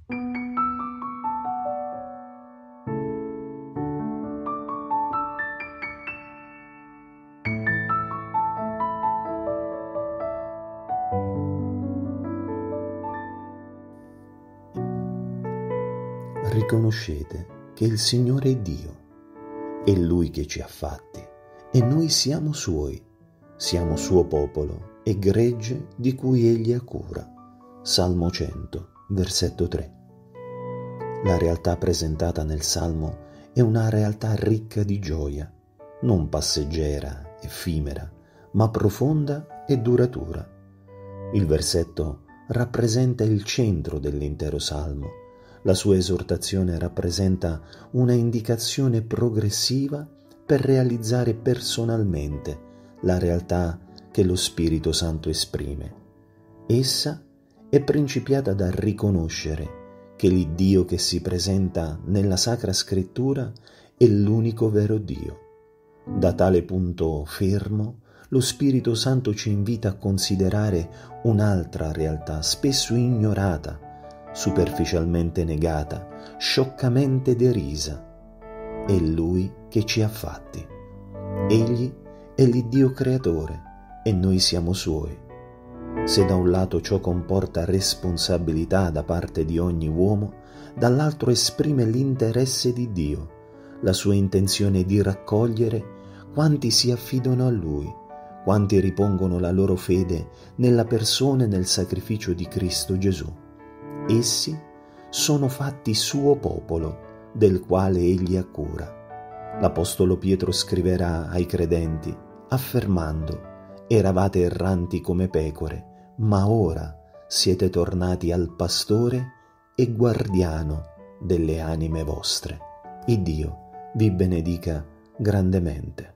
Riconoscete che il Signore è Dio, è Lui che ci ha fatti e noi siamo Suoi, siamo Suo popolo e gregge di cui Egli ha cura. Salmo 100, versetto 3. La realtà presentata nel Salmo è una realtà ricca di gioia, non passeggera, effimera, ma profonda e duratura. Il versetto rappresenta il centro dell'intero Salmo. La sua esortazione rappresenta una indicazione progressiva per realizzare personalmente la realtà che lo Spirito Santo esprime. Essa è principiata dal riconoscere che l'Iddio che si presenta nella Sacra Scrittura è l'unico vero Dio. Da tale punto fermo, lo Spirito Santo ci invita a considerare un'altra realtà spesso ignorata, superficialmente negata, scioccamente derisa. È Lui che ci ha fatti. Egli è l'Iddio creatore e noi siamo Suoi. Se da un lato ciò comporta responsabilità da parte di ogni uomo, dall'altro esprime l'interesse di Dio, la sua intenzione di raccogliere quanti si affidano a Lui, quanti ripongono la loro fede nella persona e nel sacrificio di Cristo Gesù. Essi sono fatti Suo popolo, del quale Egli ha cura. L'Apostolo Pietro scriverà ai credenti, affermando: «Eravate erranti come pecore, ma ora siete tornati al Pastore e Guardiano delle anime vostre». Iddio vi benedica grandemente.